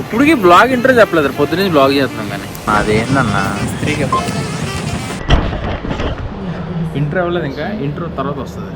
ఇప్పుడుకి blog intro చెప్పలేదు, పొద్దున్నే బ్లాగ్ చేస్తున్నాం కానీ అదేందన్నా స్త్రీకి ఇంట్రో అవ్వలేదు, ఇంకా ఇంట్రో తర్వాత వస్తుంది.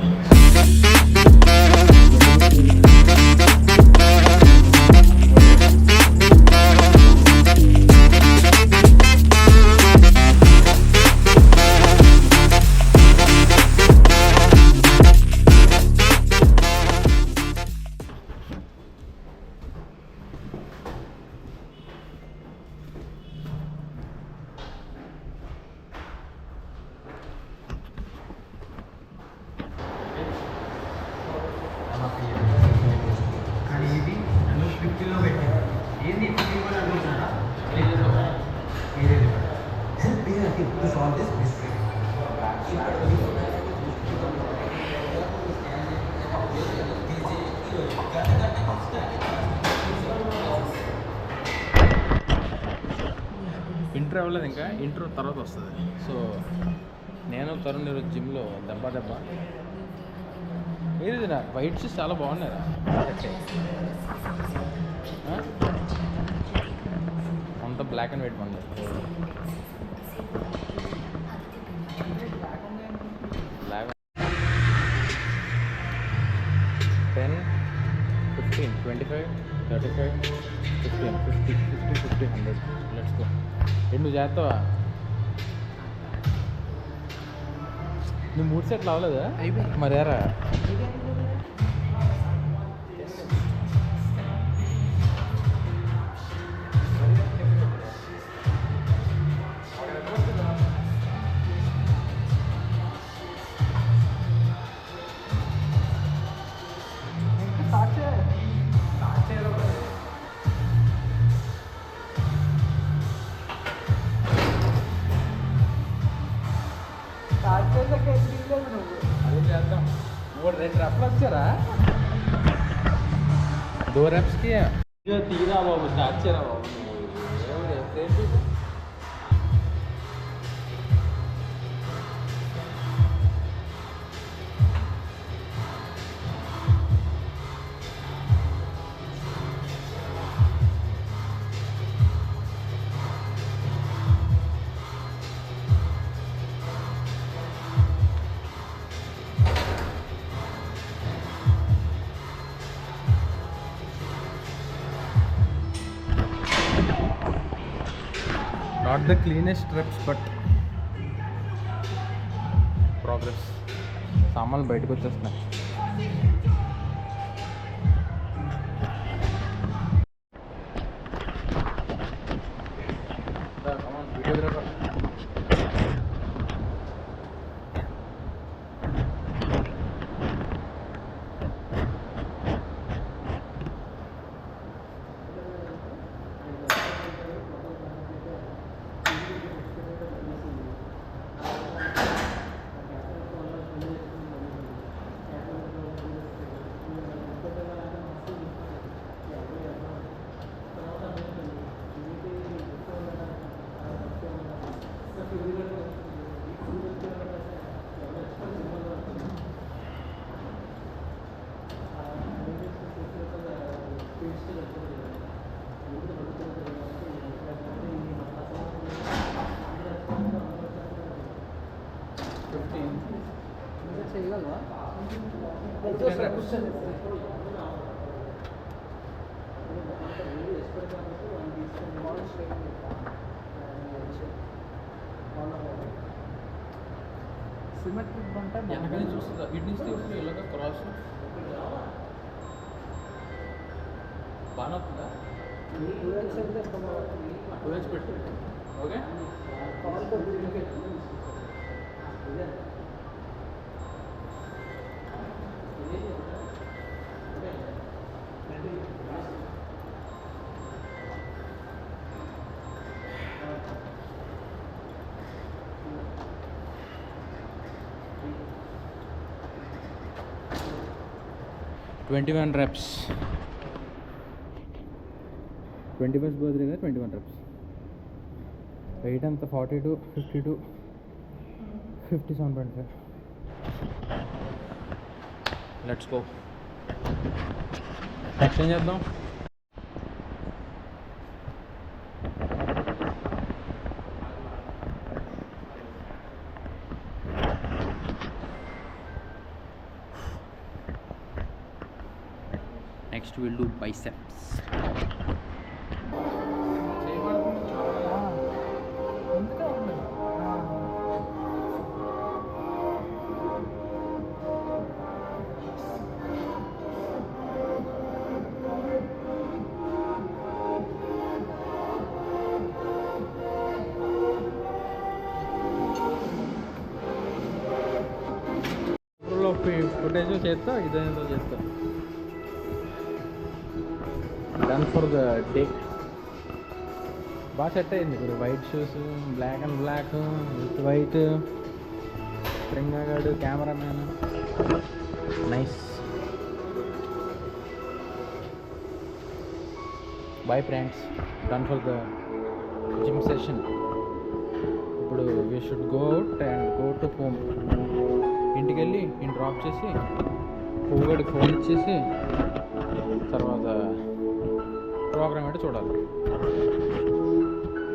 ఇంట్రో అవ్వలేదు, ఇంకా ఇంట్రో తర్వాత వస్తుంది. సో నేను తరుణ్ ఈరోజు జిమ్లో దెబ్బ ఏది నా వైట్ షూస్ చాలా బాగున్నారా, అంతా బ్లాక్ అండ్ వైట్ మంది. బ్లాక్ 10, 15, 25, 35, 15, 50, 50, 100. Let's go. నువ్వు చేస్తావా? నువ్వు 3 సెట్లు అవ్వలేదా? మరేరా అదే చేద్దాం. 2 రెప్లు వచ్చారా? 2 రెప్స్కి తీరా బాబు, స్టార్ట్ చేయరా బాబు. Not the cleanest reps, but progress. సామాన్లు బయటకు వచ్చేస్తున్నాయి. Videographer 10 reps. సిమెట్రిక్ బంట వెనకనే చూస్తుందా, ఇటు నుంచి తీసుకుని ఇలాగ క్రాస్ బాగా అవుతుందా? 2x పెట్టు. Okay, 21 reps. 21st birthday కదా, 21 reps. Weight అంతా 42, 52, 57.5. Let's go. నెక్స్ట్ ఏం చేద్దాం? Next will do biceps. Footage చేస్తా, ఇదేదో చేస్తా. Done for the day. బాగా సెట్ అయింది ఇప్పుడు. White shoes, black and black with white, స్ప్రింగాడు cameraman, nice. Bye friends, done for the gym session. ఇప్పుడు we should go out and go to home. ఇంటికి వెళ్ళి ఇంటి డ్రాప్ చేసి పువ్వుగడికి ఫోన్ ఇచ్చేసి తర్వాత ప్రోగ్రామ్ అయితే చూడాలి.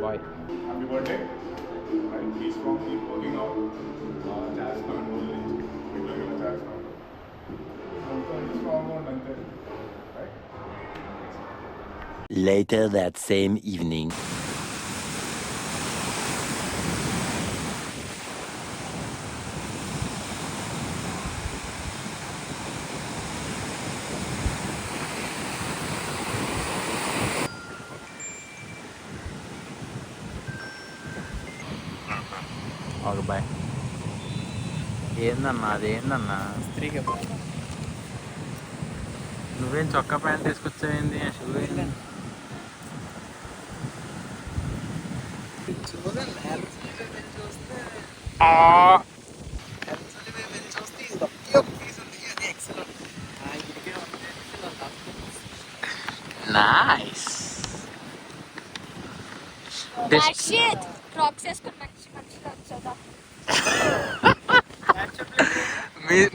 Bye. Happy birthday. Right, keep strong, keep working out. Jazz band only. Keep doing the jazz band. So strong on until, right? Later that same evening. Okay bye. ఏందన్నా అదేందన్నా? స్త్రీకి నువ్వేం చొక్కా ప్యాంట్ తీసుకొచ్చాయింది? షూ ఏంది? Nice.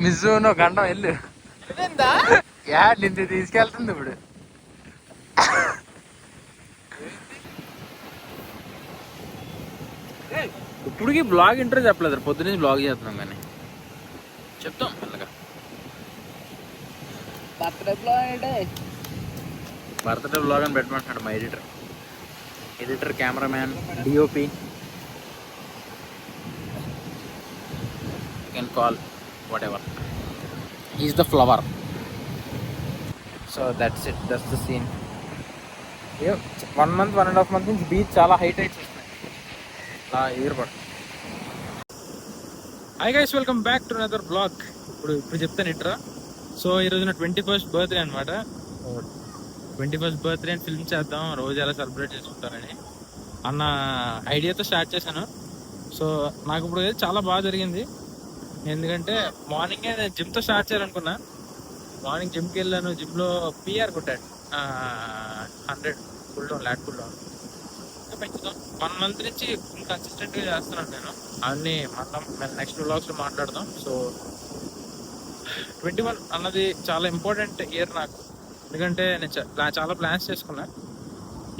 మిజును గండం వెళ్ళు. యా నిన్ను తీసుకెళ్తుంది ఇప్పుడు. ఇప్పటికి బ్లాగ్ ఇంట్రో చెప్పలేదు. పొద్దున్నే బ్లాగ్ చేస్తున్నాం కానీ చెప్తాం మెల్లగా. బర్త్డే బ్లాగ్ అని పెట్టమంటున్నాడు మా editor cameraman, DOP. You can call whatever. He's the flower. So that's it. That's the scene. 1 month, 1.5 months నుంచి బీచ్ చాలా హైట్ వస్తున్నాయి. ఎగిరిపడు. Hi guys, welcome back to another blog. ఇప్పుడు చెప్తాను ఇంట్రా. సో ఈరోజు నా 21st బర్త్డే అనమాట. 21st birthday అని ఫిల్మ్ చేద్దాం, రోజు ఎలా సెలబ్రేట్ చేసుకుంటారని అన్న ఐడియాతో స్టార్ట్ చేశాను. సో నాకు ఇప్పుడు చాలా బాగా జరిగింది. ఎందుకంటే మార్నింగే నేను జిమ్తో స్టార్ట్ చేయాలనుకున్నా. మార్నింగ్ జిమ్కి వెళ్ళాను. జిమ్లో పిఆర్ కొట్టాడు 100 pull down, lat pull down. పెంచుతాం 1 month నుంచి కన్సిస్టెంట్గా చేస్తున్నాను నేను. అవన్నీ మనం నెక్స్ట్ వ్లాగ్స్లో మాట్లాడదాం. సో 21 అన్నది చాలా ఇంపార్టెంట్ ఇయర్ నాకు. ఎందుకంటే నేను చాలా ప్లాన్స్ చేసుకున్నా.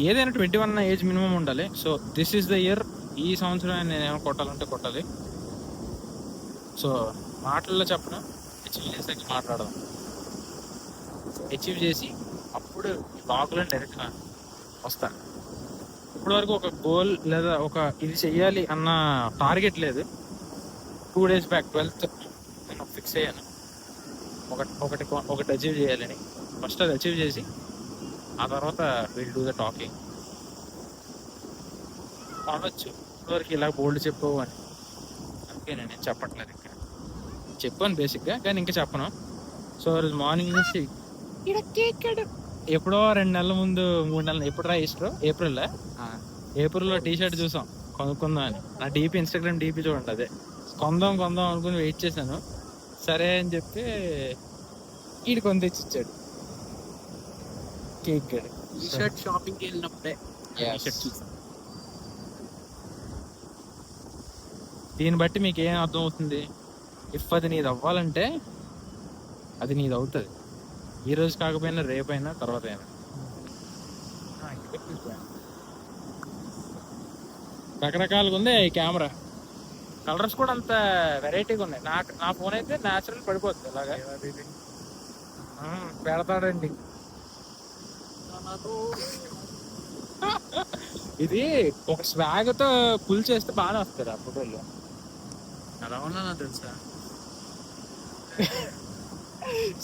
ఏదైనా 21 ఏజ్ మినిమం ఉండాలి. So this is the year. ఈ సంవత్సరం నేనేమో కొట్టాలంటే కొట్టాలి. సో మాటల్లో చెప్పను, అచీవ్ చేసాక మాట్లాడదాం. అచీవ్ చేసి అప్పుడు బ్లాగ్లో డైరెక్ట్గా వస్తాను. ఇప్పటి వరకు ఒక గోల్ లేదా ఒక ఇది చెయ్యాలి అన్న టార్గెట్ లేదు. 2 days బ్యాక్ 12th నేను ఫిక్స్ అయ్యాను ఒకటి అచీవ్ చేయాలని. ఫస్ట్ అది అచీవ్ చేసి ఆ తర్వాత విల్ డూ ద టాకింగ్. అనొచ్చు ఇప్పటివరకు ఇలా బోల్డ్ చెప్పవు అని, అందుకే నేను చెప్పట్లేదు. ఇంకా చెప్పాను బేసిక్గా, కానీ ఇంకా చెప్పను. సో రోజు మార్నింగ్ నుంచి ఎప్పుడో 2 నెలల ముందు 3 నెలలు ఎప్పుడు రా ఇష్టం ఏప్రిల్లో టీ-షర్ట్ చూసాం కొనుక్కుందాం అని. నా డీపీ, ఇన్స్టాగ్రామ్ డీపీ చూడండి, అదే కొందాం అనుకుని వెయిట్ చేశాను. సరే అని చెప్పి ఈడు కొని తెచ్చి ఇచ్చాడు. కేక్ టీ-షర్ట్ షాపింగ్కి వెళ్ళినప్పుడే టీ-షర్ట్ చూసాం. దీన్ని బట్టి మీకు ఏం అర్థం అవుతుంది? ఇఫ్ అది నీది అవ్వాలంటే అది నీది అవుతుంది. ఈ రోజు కాకపోయినా రేపైనా తర్వాత అయినా. రకరకాలుగా ఉంది ఈ కెమెరా. కలర్స్ కూడా అంత వెరైటీగా ఉన్నాయి. నా ఫోన్ అయితే న్యాచురల్ పడిపోతుంది ఇలాగా. పెడతాడండి ఇది ఒక స్వాగ్ తో పుల్ చేస్తే బాగానే వస్తారు ఆ ఫోటోలు. ఎలా ఉన్నా తెలుసా?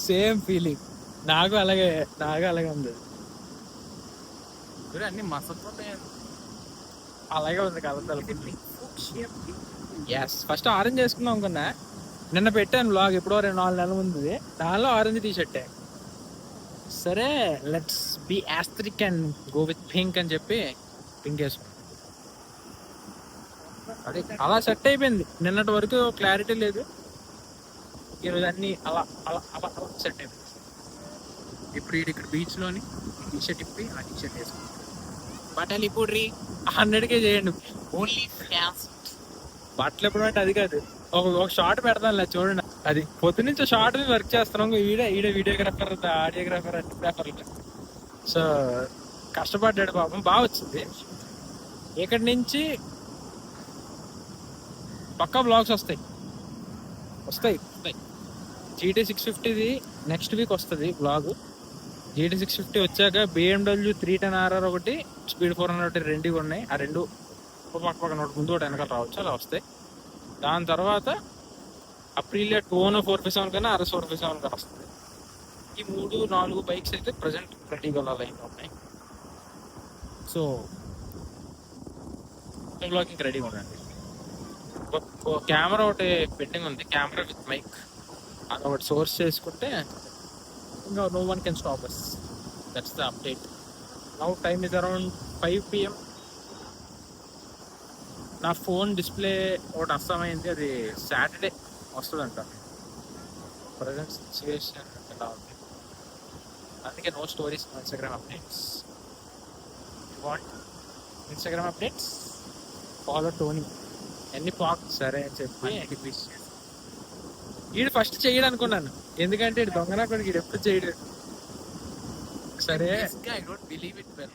సేమ్ ఫీలింగ్ నాకు అలాగే ఉంది. అన్ని మసపోతాయి. అలాగే ఉంది కలతలు. ఎస్, ఫస్ట్ ఆరెంజ్ వేసుకుందాం అనుకున్నా. నిన్న పెట్టాను బ్లాగ్, ఎప్పుడో 4 నెలల ముందు. దానిలో ఆరెంజ్ టీ షర్టే. సరే let's be aesthetic and go with pink అని చెప్పి పింక్ వేసుకున్నాం. అది అలా సెట్ అయిపోయింది. నిన్నటి వరకు క్లారిటీ లేదు, ఈరోజు అన్ని అలా అలా అలా సెట్ అయిపోయింది. ఇప్పుడు ఇక్కడ బీచ్ లోని టీ షర్ట్ ఇప్పి ఆ టీ షర్ట్ వేసుకుంటాం. బట్టలు ఇప్పుడు 100కే చేయండి. Only fans. బట్టలు ఎప్పుడు అంటే అది కాదు, ఒక షార్ట్ పెడతానులే చూడండి. అది పొద్దునుంచి షార్ట్ మీద వర్క్ చేస్తున్నాం. ఈడే వీడియోగ్రాఫర్, ఆడియోగ్రాఫర్, ఫోటోగ్రాఫర్. సో కష్టపడ్డాడు పాపం, బాగా వచ్చింది. ఇక్కడి నుంచి పక్కా బ్లాగ్స్ వస్తాయి. GT 650ది నెక్స్ట్ వీక్ వస్తుంది బ్లాగ్. GT 650 వచ్చాక BMW 310RR ఒకటి, స్పీడ్ 400 రెండు ఉన్నాయి. ఆ రెండు పక్కన ఒకటి ముందు ఒకటి వెనకాల రావచ్చు, అలా వస్తాయి. దాని తర్వాత అప్రిలియా 20457 కన్నా RS 457 కన్నా వస్తుంది. ఈ 3-4 బైక్స్ అయితే ప్రజెంట్ రెడీగా లైన్ ఉన్నాయి. సో బ్లాగింగ్ రెడీగా ఉండండి. కెమెరా ఒకటి పెండింగ్ ఉంది, కెమెరా విత్ మైక్. అది ఒకటి సోర్స్ చేసుకుంటే ఇంకా no one can stop us. That's the update. Now time is around 5 PM. నా ఫోన్ డిస్ప్లే ఒకటి అస్తమైంది, అది సాటర్డే వస్తుందంట. ప్రజెంట్ సిచ్యువేషన్ ఎలా ఉంది, అందుకే no stories, no Instagram updates. Want Instagram updates? Follow Tony. ఎన్ని పాక్ సరే అని చెప్పి వీడు ఫస్ట్ చేయడు అనుకున్నాను, ఎందుకంటే దొంగనా కూడా వీడు ఎప్పుడు చేయడు. సరే I don't believe it well.